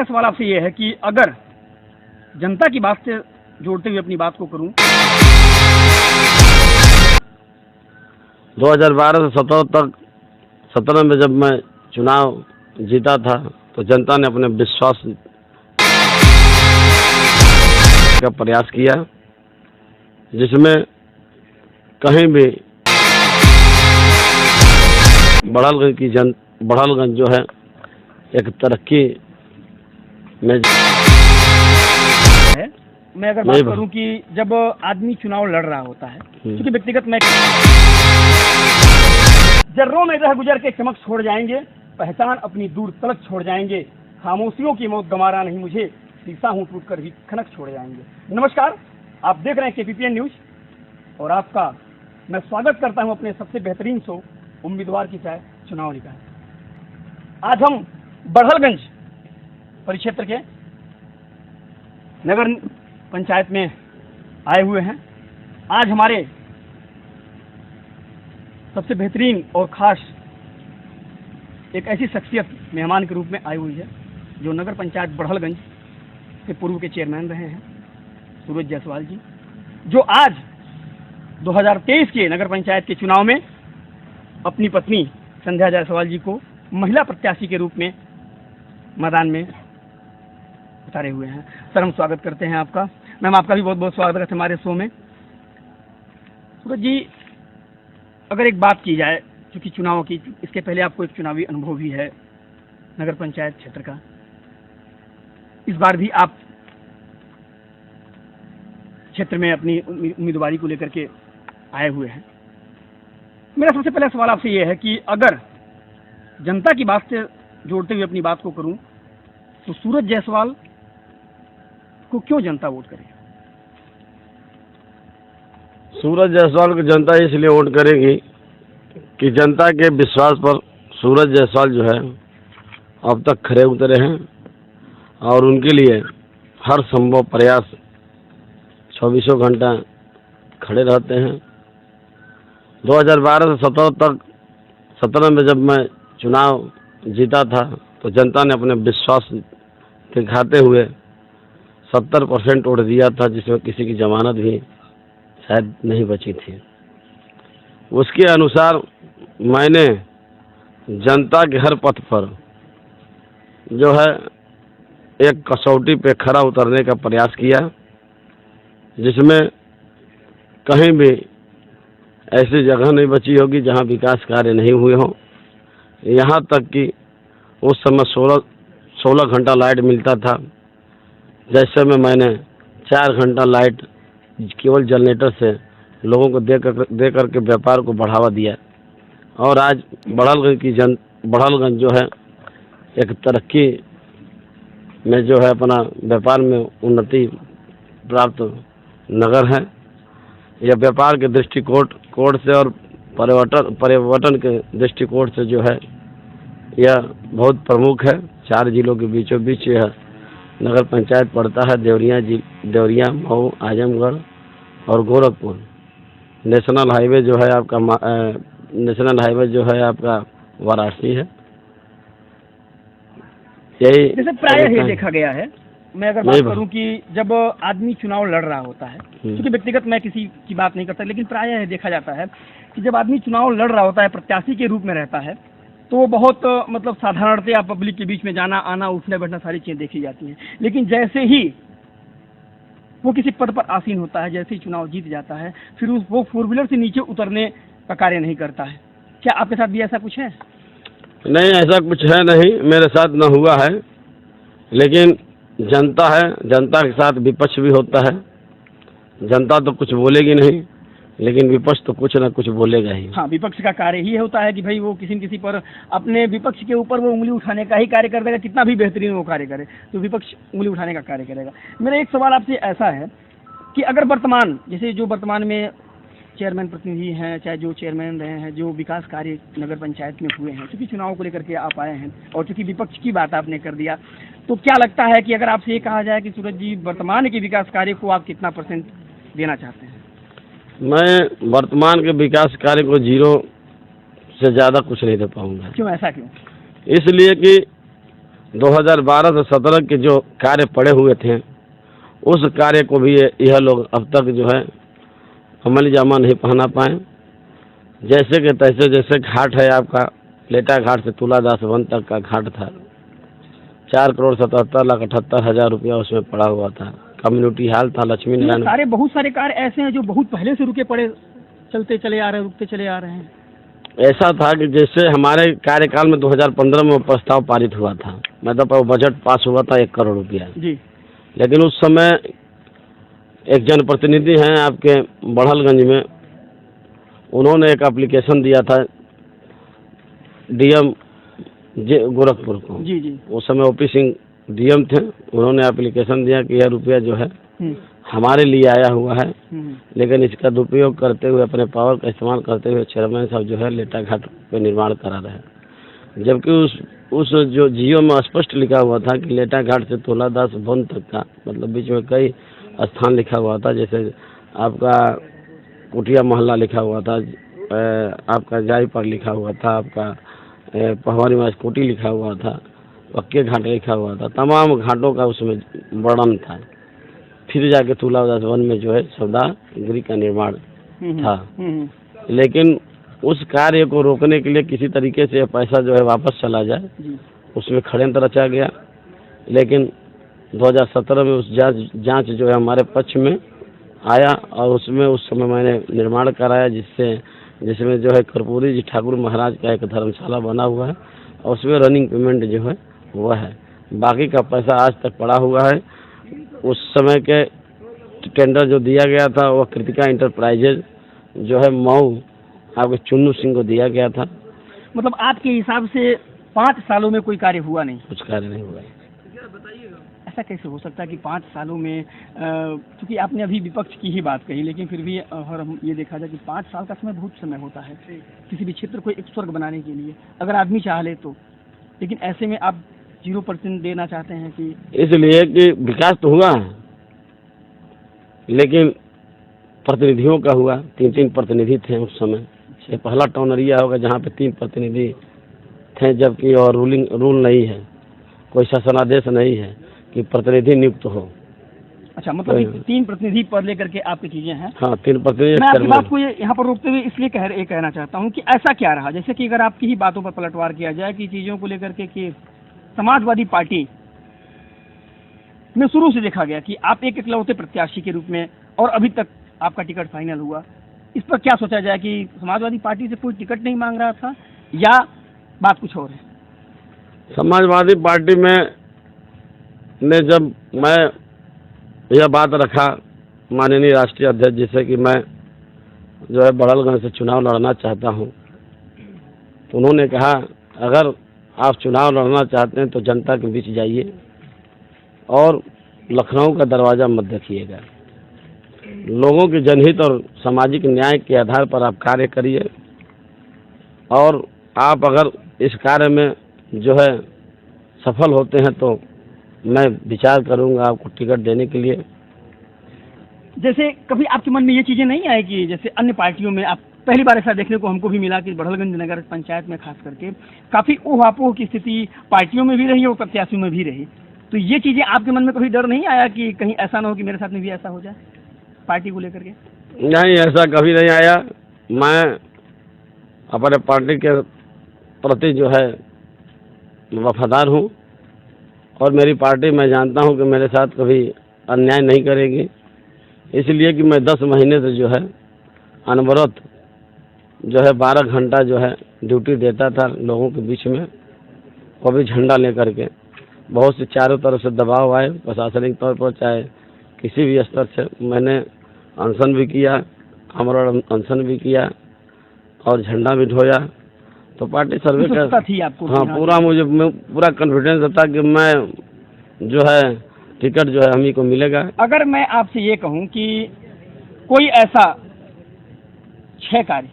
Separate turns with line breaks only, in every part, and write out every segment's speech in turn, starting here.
पहला सवाल आपसे ये है कि अगर जनता की बात से जोड़ते हुए अपनी बात को करूं,
2012 से 17 में जब मैं चुनाव जीता था तो जनता ने अपने विश्वास का प्रयास किया, जिसमें कहीं भी बढ़लगंज जो है एक तरक्की में
है। मैं अगर बात करूं कि जब आदमी चुनाव लड़ रहा होता है, क्योंकि व्यक्तिगत मैं जर्रों में रह गुजर के चमक छोड़ जाएंगे, पहचान अपनी दूर तलक छोड़ जाएंगे, खामोशियों की मौत गंवारा नहीं मुझे, शीशा हूं टूट कर भी खनक छोड़ जाएंगे। नमस्कार, आप देख रहे हैं केपीपीएन न्यूज और आपका मैं स्वागत करता हूं अपने सबसे बेहतरीन शो उम्मीदवार की चाय चुनाव निकाय। आज हम बढ़लगंज परिक्षेत्र के नगर पंचायत में आए हुए हैं। आज हमारे सबसे बेहतरीन और खास एक ऐसी शख्सियत मेहमान के रूप में आई हुई है जो नगर पंचायत बढ़लगंज के पूर्व के चेयरमैन रहे हैं, सूरज जायसवाल जी, जो आज 2023 के नगर पंचायत के चुनाव में अपनी पत्नी संध्या जायसवाल जी को महिला प्रत्याशी के रूप में मैदान में उतारे हुए हैं। सर, हम स्वागत करते हैं आपका। मैम, आपका भी बहुत बहुत स्वागत है हमारे शो में। सूरज जी, अगर एक बात की जाए क्योंकि चुनाव की, इसके पहले आपको एक चुनावी अनुभव भी है नगर पंचायत क्षेत्र का, इस बार भी आप क्षेत्र में अपनी उम्मीदवारी को लेकर के आए हुए हैं। मेरा सबसे पहला सवाल आपसे ये है कि अगर जनता की बात से जोड़ते हुए अपनी बात को करूं तो सूरज जायसवाल को क्यों जनता वोट करेगी?
सूरज जायसवाल को जनता इसलिए वोट करेगी कि जनता के विश्वास पर सूरज जायसवाल जो है अब तक खरे उतरे हैं और उनके लिए हर संभव प्रयास 24 घंटा खड़े रहते हैं। 2012 से 17 में जब मैं चुनाव जीता था तो जनता ने अपने विश्वास दिखाते हुए 70% वोट दिया था, जिसमें किसी की जमानत भी शायद नहीं बची थी। उसके अनुसार मैंने जनता के हर पथ पर जो है एक कसौटी पे खरा उतरने का प्रयास किया, जिसमें कहीं भी ऐसी जगह नहीं बची होगी जहां विकास कार्य नहीं हुए हों। यहाँ तक कि उस समय 16 घंटा लाइट मिलता था, जैसे में मैंने 4 घंटा लाइट केवल जनरेटर से लोगों को दे करके व्यापार को बढ़ावा दिया और आज बढ़लगंज जो है एक तरक्की में जो है अपना व्यापार में उन्नति प्राप्त नगर है। यह व्यापार के दृष्टिकोण से और परिवर्तन के दृष्टिकोण से जो है यह बहुत प्रमुख है। 4 जिलों के बीचों बीच यह नगर पंचायत पड़ता है। देवरिया, मऊ, आजमगढ़ और गोरखपुर। नेशनल हाईवे जो है आपका वाराणसी है। यही
जैसे प्रायः ये देखा गया है, मैं अगर बात करूं कि जब आदमी चुनाव लड़ रहा होता है, क्योंकि व्यक्तिगत मैं किसी की बात नहीं करता, लेकिन प्रायः देखा जाता है कि जब आदमी चुनाव लड़ रहा होता है, प्रत्याशी के रूप में रहता है, तो वो बहुत मतलब साधारणतया पब्लिक के बीच में जाना आना, उठने बैठना, सारी चीजें देखी जाती हैं। लेकिन जैसे ही वो किसी पद पर आसीन होता है, जैसे ही चुनाव जीत जाता है, फिर वो 4 व्हीलर से नीचे उतरने का कार्य नहीं करता है। क्या आपके साथ भी ऐसा कुछ है?
नहीं, ऐसा कुछ है नहीं, मेरे साथ न हुआ है। लेकिन जनता है, जनता के साथ विपक्ष भी होता है। जनता तो कुछ बोलेगी नहीं, लेकिन विपक्ष तो कुछ ना कुछ बोलेगा ही।
हाँ, विपक्ष का कार्य ही होता है कि भाई वो किसी न किसी पर, अपने विपक्ष के ऊपर वो उंगली उठाने का ही कार्य कर देगा। कितना भी बेहतरीन वो कार्य करे तो विपक्ष उंगली उठाने का कार्य करेगा। मेरा एक सवाल आपसे ऐसा है कि अगर वर्तमान, जैसे जो वर्तमान में चेयरमैन प्रतिनिधि हैं, चाहे जो चेयरमैन रहे हैं, जो विकास कार्य नगर पंचायत में हुए हैं, क्योंकि चुनाव को लेकर के आप आए हैं और चूंकि विपक्ष की बात आपने कर दिया, तो क्या लगता है कि अगर आपसे ये कहा जाए कि सूरज जी, वर्तमान के विकास कार्य को आप कितना % देना चाहते हैं?
मैं वर्तमान के विकास कार्य को 0 से ज़्यादा कुछ नहीं दे पाऊंगा।
क्यों, ऐसा क्यों?
इसलिए कि 2012 से 17 के जो कार्य पड़े हुए थे उस कार्य को भी यह लोग अब तक जो है अमल जामा नहीं पहना पाए। जैसे कि तैसे, जैसे घाट है आपका लेटा घाट से तुलादास वन तक का घाट था, 4,77,78,000 रुपया उसमें पड़ा हुआ था। कम्युनिटी हॉल था लक्ष्मी नारायण।
बहुत सारे कार्य ऐसे हैं जो बहुत पहले से रुके पड़े, चलते चले आ रहे हैं, रुकते चले आ रहे हैं।
ऐसा था कि जैसे हमारे कार्यकाल में 2015 में वो प्रस्ताव पारित हुआ था, मतलब वो बजट पास हुआ था 1 करोड़ रुपया
जी।
लेकिन उस समय एक जनप्रतिनिधि हैं आपके बढ़लगंज में, उन्होंने एक एप्लीकेशन दिया था डीएम गोरखपुर को।
जी जी।
उस समय ओपी सिंह डीएम थे, उन्होंने एप्लीकेशन दिया कि यह रुपया जो है हमारे लिए आया हुआ है, लेकिन इसका दुरुपयोग करते हुए, अपने पावर का इस्तेमाल करते हुए चेयरमैन साहब जो है लेटा घाट पे निर्माण करा रहे हैं। जबकि उस जो जियो में स्पष्ट लिखा हुआ था कि लेटा घाट से तुलादास वन तक का, मतलब बीच में कई स्थान लिखा हुआ था, जैसे आपका कुटिया मोहल्ला लिखा हुआ था, आपका जाई पर लिखा हुआ था, आपका पहवानी में स्कूटी लिखा हुआ था, पक्के घाट लिखा हुआ था, तमाम घाटों का उसमें वर्णन था। फिर जाके तुलादास वन में जो है सौदागरी का निर्माण था। लेकिन उस कार्य को रोकने के लिए किसी तरीके से पैसा जो है वापस चला जाए, उसमें षड्यंत्र रचा गया। लेकिन 2017 में उस जांच जो है हमारे पक्ष में आया और उसमें उस समय मैंने निर्माण कराया, जिसमें जो है कर्पूरी जी ठाकुर महाराज का एक धर्मशाला बना हुआ है और उसमें रनिंग पेमेंट जो है वह है। बाकी का पैसा आज तक पड़ा हुआ है। उस समय के टेंडर जो दिया गया था वह कृतिका इंटरप्राइजेज जो है मऊ आपके चुन्नू सिंह को दिया गया था।
मतलब आपके हिसाब से 5 सालों में कोई कार्य हुआ नहीं?
कुछ कार्य नहीं हुआ।
ऐसा कैसे हो सकता है कि 5 सालों में, क्योंकि आपने अभी विपक्ष की ही बात कही, लेकिन फिर भी और हम ये देखा जाए कि 5 साल का समय बहुत समय होता है किसी भी क्षेत्र को एक स्वर्ग बनाने के लिए, अगर आदमी चाह ले तो। लेकिन ऐसे में आप 0% देना चाहते हैं कि
इसलिए कि विकास तो हुआ है लेकिन प्रतिनिधियों का हुआ। 3 प्रतिनिधि थे उस समय। ये पहला टाउन एरिया होगा जहाँ पे 3 प्रतिनिधि थे, जबकि और रूल नहीं है, कोई शासनादेश नहीं है कि प्रतिनिधि नियुक्त हो।
अच्छा, मतलब 3 प्रतिनिधि पद लेकर के आपकी चीजें हैं।
हाँ, 3 प्रतिनिधि।
मैं आपकी बात को यहाँ पर रोकते हुए इसलिए कहना चाहता हूँ कि ऐसा क्या रहा, जैसे कि अगर आपकी ही बातों पर पलटवार किया जाए कि चीजों को लेकर के कि समाजवादी पार्टी में शुरू से देखा गया कि आप एक इकलौते प्रत्याशी के रूप में, और अभी तक आपका टिकट फाइनल हुआ, इस पर क्या सोचा जाए कि समाजवादी पार्टी से कोई टिकट नहीं मांग रहा था या बात कुछ और है?
समाजवादी पार्टी में ने जब मैं यह बात रखा माननीय राष्ट्रीय अध्यक्ष जी से कि मैं जो है बढ़लगंज से चुनाव लड़ना चाहता हूं, तो उन्होंने कहा अगर आप चुनाव लड़ना चाहते हैं तो जनता के बीच जाइए और लखनऊ का दरवाज़ा मत देखिएगा। लोगों के जनहित और सामाजिक न्याय के आधार पर आप कार्य करिए और आप अगर इस कार्य में जो है सफल होते हैं तो मैं विचार करूंगा आपको टिकट देने के लिए।
जैसे कभी आपके मन में ये चीज़ें नहीं आई कि जैसे अन्य पार्टियों में, आप पहली बार ऐसा देखने को हमको भी मिला कि बढ़लगंज नगर पंचायत में खास करके काफ़ी ऊहापोह की स्थिति पार्टियों में भी रही और प्रत्याशियों में भी रही, तो ये चीज़ें आपके मन में कभी डर नहीं आया कि कहीं ऐसा ना हो कि मेरे साथ में भी ऐसा हो जाए पार्टी को लेकर के?
नहीं, ऐसा कभी नहीं आया। मैं अपने पार्टी के प्रति जो है वफादार हूँ और मेरी पार्टी, मैं जानता हूँ कि मेरे साथ कभी अन्याय नहीं करेगी, इसलिए कि मैं 10 महीने से जो है अनवरत जो है 12 घंटा जो है ड्यूटी देता था लोगों के बीच में, वो भी झंडा लेकर के। बहुत से चारों तरफ से दबाव आए प्रशासनिक तौर पर, चाहे किसी भी स्तर से। मैंने अनशन भी किया, अमर अनशन भी किया और झंडा भी ढोया। तो पार्टी सर्वे
थी आपको?
हाँ, पूरा मुझे पूरा कॉन्फिडेंस था कि मैं जो है टिकट जो है हम ही को मिलेगा।
अगर मैं आपसे ये कहूँ कि कोई ऐसा 6 कार्य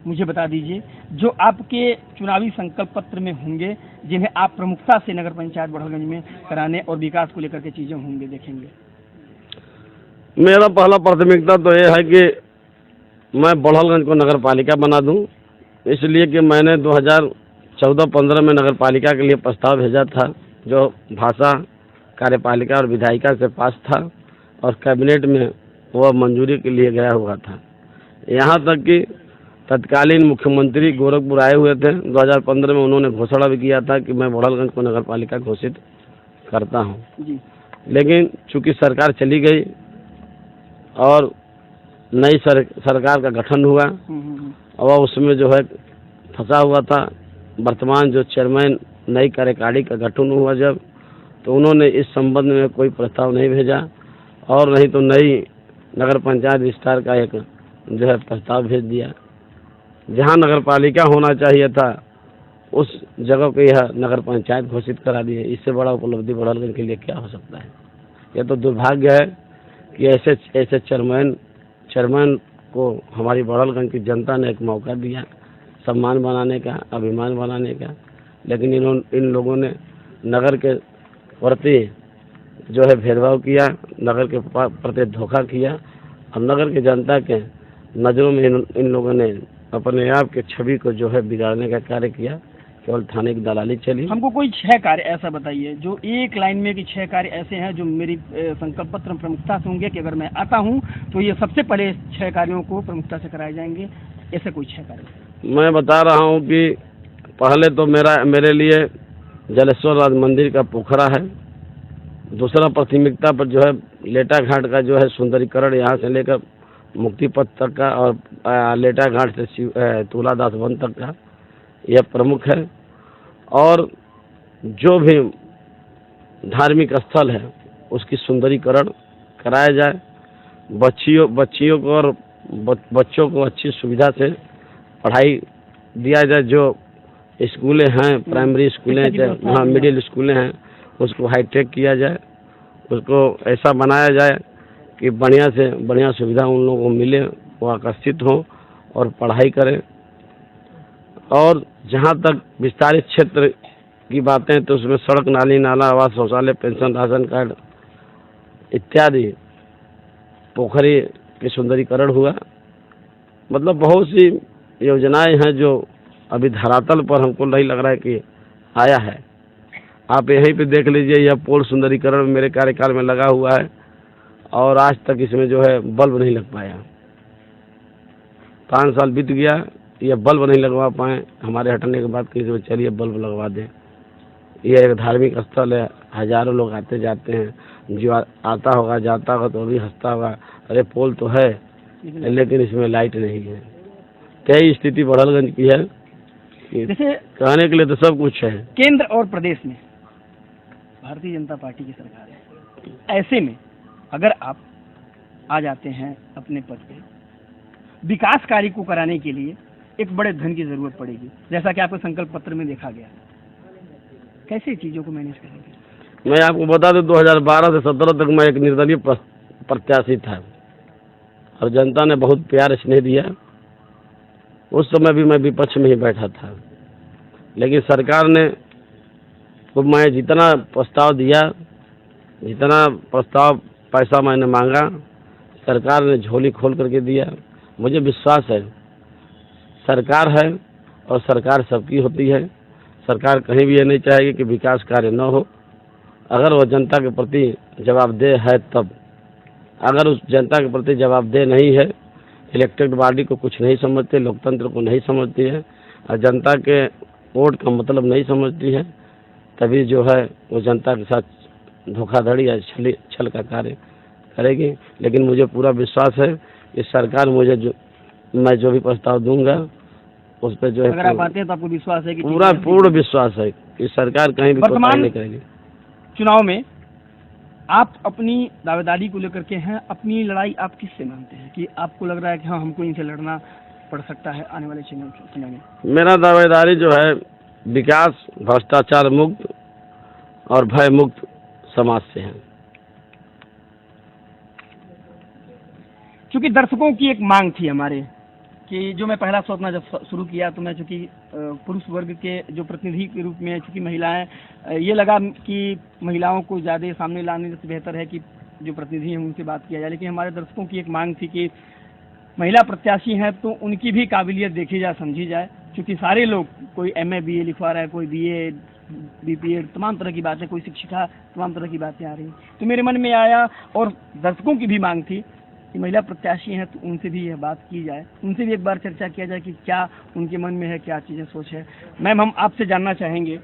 मुझे बता दीजिए जो आपके चुनावी संकल्प पत्र में होंगे, जिन्हें आप प्रमुखता से नगर पंचायत बढ़लगंज में कराने और विकास को लेकर के चीजें होंगे देखेंगे।
मेरा पहला प्राथमिकता तो ये है कि मैं बढ़लगंज को नगर पालिका बना दूं, इसलिए कि मैंने 2014-15 में नगर पालिका के लिए प्रस्ताव भेजा था जो भाषा कार्यपालिका और विधायिका से पास था और कैबिनेट में वह मंजूरी के लिए गया हुआ था। यहाँ तक कि तत्कालीन मुख्यमंत्री गोरखपुर आए हुए थे। 2015 में उन्होंने घोषणा भी किया था कि मैं बड़हलगंज को नगर पालिका घोषित करता हूँ। लेकिन चूंकि सरकार चली गई और नई सरकार का गठन हुआ और उसमें जो है फंसा हुआ था। वर्तमान जो चेयरमैन नई कार्यकारिणी का गठन हुआ जब, तो उन्होंने इस संबंध में कोई प्रस्ताव नहीं भेजा और नहीं तो नई नगर पंचायत विस्तार का एक जो है प्रस्ताव भेज दिया। जहां नगर पालिका होना चाहिए था उस जगह को यह नगर पंचायत घोषित करा दिए। इससे बड़ा उपलब्धि बड़हलगंज के लिए क्या हो सकता है। यह तो दुर्भाग्य है कि ऐसे चेयरमैन को हमारी बड़हलगंज की जनता ने एक मौका दिया सम्मान बनाने का, अभिमान बनाने का, लेकिन इन लोगों ने नगर के प्रति जो है भेदभाव किया, नगर के प्रति धोखा किया और नगर की जनता के नज़रों में इन लोगों ने अपने आप के छवि को जो है बिगाड़ने का कार्य किया। केवल थाने की दलाली चली।
हमको कोई 6 कार्य ऐसा बताइए जो एक लाइन में कि 6 कार्य ऐसे हैं जो मेरी संकल्प पत्र में प्रमुखता से होंगे कि अगर मैं आता हूं तो ये सबसे पहले 6 कार्यों को प्रमुखता से कराए जाएंगे। ऐसे कोई 6 कार्य
मैं बता रहा हूं कि पहले तो मेरे लिए जलेश्वर राज मंदिर का पोखरा है। दूसरा प्राथमिकता पर जो है लेटा घाट का जो है सुंदरीकरण, यहाँ से लेकर मुक्ति पथ तक का और लेटा घाट से तुलादास वन तक का, यह प्रमुख है। और जो भी धार्मिक स्थल है उसकी सुंदरीकरण कराया जाए। बच्चियों को और बच्चों को अच्छी सुविधा से पढ़ाई दिया जाए। जो स्कूलें हैं, प्राइमरी स्कूलें, हाँ मिडिल स्कूलें हैं, उसको हाईटेक किया जाए। उसको ऐसा बनाया जाए कि बढ़िया से बढ़िया सुविधा उन लोगों को मिले, वो आकर्षित हों और पढ़ाई करें। और जहाँ तक विस्तारित क्षेत्र की बातें तो उसमें सड़क, नाली, नाला, आवास, शौचालय, पेंशन, राशन कार्ड इत्यादि पोखरी के सुंदरीकरण हुआ। मतलब बहुत सी योजनाएं हैं जो अभी धरातल पर हमको नहीं लग रहा है कि आया है। आप यहीं पे देख लीजिए, यह पोल सुंदरीकरण मेरे कार्यकाल में लगा हुआ है और आज तक इसमें जो है बल्ब नहीं लग पाया। 5 साल बीत गया, यह बल्ब नहीं लगवा पाए। हमारे हटने के बाद किसी को चलिए बल्ब लगवा दें। यह एक धार्मिक स्थल है, हजारों लोग आते जाते हैं। जो आता होगा जाता होगा तो भी हंसता होगा, अरे पोल तो है लेकिन इसमें लाइट नहीं है। क्या स्थिति बड़हलगंज की है, जैसे कहने के लिए तो सब कुछ है।
केंद्र और प्रदेश में भारतीय जनता पार्टी की सरकार है। ऐसे में अगर आप आ जाते हैं अपने पद पे, विकास कार्य को कराने के लिए एक बड़े धन की जरूरत पड़ेगी, जैसा कि आपके संकल्प पत्र में देखा गया। कैसे चीजों को मैनेज करेंगे?
मैं आपको बता दूं 2012 से 17 तक मैं एक निर्दलीय प्रत्याशी था और जनता ने बहुत प्यार स्नेह दिया। उस समय भी मैं विपक्ष में ही बैठा था, लेकिन सरकार ने तो मैं जितना प्रस्ताव दिया, जितना प्रस्ताव पैसा मैंने मांगा, सरकार ने झोली खोल करके दिया। मुझे विश्वास है सरकार है और सरकार सबकी होती है। सरकार कहीं भी ये नहीं चाहेगी कि विकास कार्य न हो। अगर वो जनता के प्रति जवाबदेह है तब। अगर उस जनता के प्रति जवाबदेह नहीं है, इलेक्टेड बॉडी को कुछ नहीं समझते, लोकतंत्र को नहीं समझती है और जनता के वोट का मतलब नहीं समझती है, तभी जो है वो जनता के साथ धोखाधड़ी या छल का कार्य करेगी। लेकिन मुझे पूरा विश्वास है कि सरकार मैं जो भी प्रस्ताव दूंगा उस पर जो है,
अगर आप आते हैं तो आपको विश्वास है कि
पूर्ण विश्वास है कि सरकार कहीं भी कोताही नहीं करेगी।
चुनाव में आप अपनी दावेदारी को लेकर के हैं, अपनी लड़ाई आप किससे मानते हैं कि आपको लग रहा है कि हाँ हमको इनसे लड़ना पड़ सकता है आने वाले समय में?
मेरा दावेदारी जो है विकास, भ्रष्टाचार मुक्त और भय मुक्त समाज से है।
क्योंकि दर्शकों की एक मांग थी हमारे कि जो मैं पहला सोचना जब शुरू किया तो मैं चूँकि पुरुष वर्ग के जो प्रतिनिधि के रूप में चूँकि महिलाएं, ये लगा कि महिलाओं को ज़्यादा सामने लाने से बेहतर है कि जो प्रतिनिधि हैं उनसे बात किया जाए। लेकिन हमारे दर्शकों की एक मांग थी कि महिला प्रत्याशी हैं तो उनकी भी काबिलियत देखी जाए, समझी जाए। क्योंकि सारे लोग, कोई MA BA लिखवा रहा है, कोई BA बीपीएड तमाम तरह की बातें, कोई शिक्षिका, तमाम तरह की बातें आ रही। तो मेरे मन में आया और दर्शकों की भी मांग थी कि महिला प्रत्याशी हैं तो उनसे भी यह बात की जाए, उनसे भी एक बार चर्चा किया जाए कि क्या उनके मन में है, क्या चीज़ें सोच है। मैम, हम आपसे जानना चाहेंगे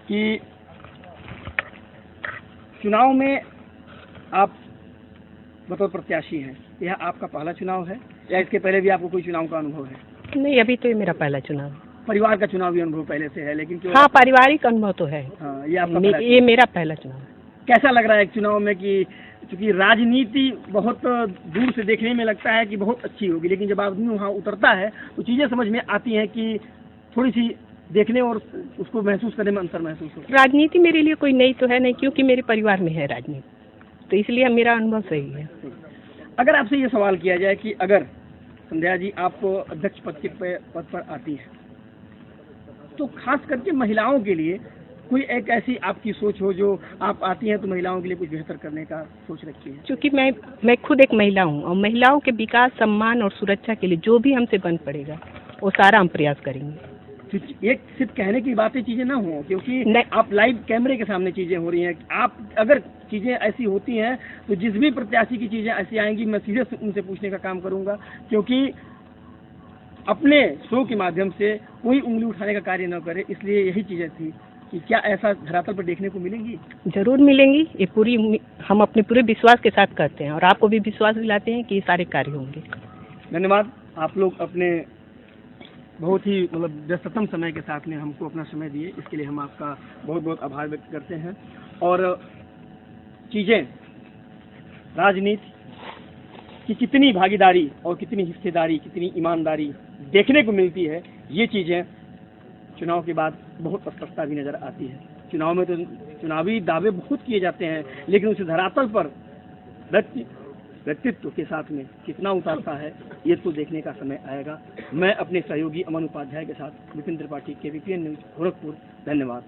कि चुनाव में आप बतौर प्रत्याशी हैं, यह आपका पहला चुनाव है या इसके पहले भी आपको कोई चुनाव का अनुभव है?
नहीं, अभी तो ये मेरा पहला चुनाव है।
परिवार का चुनावी अनुभव पहले से है, लेकिन क्यों?
हाँ, पारिवारिक अनुभव तो है।
हाँ, ये आपका पहला
ये मेरा पहला चुनाव है।
कैसा लग रहा है एक चुनाव में कि चूंकि राजनीति बहुत दूर से देखने में लगता है कि बहुत अच्छी होगी, लेकिन जब आदमी वहाँ उतरता है तो चीज़ें समझ में आती हैं कि थोड़ी सी देखने और उसको महसूस करने में अंतर महसूस होता है।
राजनीति मेरे लिए कोई नई तो है नहीं, क्योंकि मेरे परिवार में है राजनीति, तो इसलिए मेरा अनुभव सही है।
अगर आपसे ये सवाल किया जाए कि अगर संध्या जी आप अध्यक्ष पद पर आती हैं तो खास करके महिलाओं के लिए कोई एक ऐसी आपकी सोच हो जो आप आती हैं तो महिलाओं के लिए कुछ बेहतर करने का सोच रखी है?
क्योंकि मैं खुद एक महिला हूँ और महिलाओं के विकास, सम्मान और सुरक्षा के लिए जो भी हमसे बन पड़ेगा वो सारा हम प्रयास करेंगे।
एक सिर्फ कहने की बातें चीजें ना हो, क्योंकि आप लाइव कैमरे के सामने चीजें हो रही हैं। आप अगर चीजें ऐसी होती हैं तो जिस भी प्रत्याशी की चीजें ऐसी आएंगी मैं सीधे उनसे पूछने का काम करूंगा, क्योंकि अपने शो के माध्यम से कोई उंगली उठाने का कार्य न करे। इसलिए यही चीजें थी कि क्या ऐसा धरातल पर देखने को मिलेंगी?
जरूर मिलेंगी। ये पूरी हम अपने पूरे विश्वास के साथ करते हैं और आपको भी विश्वास दिलाते हैं कि ये सारे कार्य होंगे।
धन्यवाद। आप लोग अपने बहुत ही व्यस्ततम समय के साथ में हमको अपना समय दिए, इसके लिए हम आपका बहुत बहुत आभार व्यक्त करते हैं। और चीज़ें राजनीति की कितनी भागीदारी और कितनी हिस्सेदारी, कितनी ईमानदारी देखने को मिलती है, ये चीज़ें चुनाव के बाद बहुत स्पष्टता भी नज़र आती है। चुनाव में तो चुनावी दावे बहुत किए जाते हैं, लेकिन उस धरातल पर व्यक्तित्व के साथ में कितना उतारता है ये तो देखने का समय आएगा। मैं अपने सहयोगी अमन उपाध्याय के साथ विपिन त्रिपाठी, KBPN न्यूज़, गोरखपुर। धन्यवाद।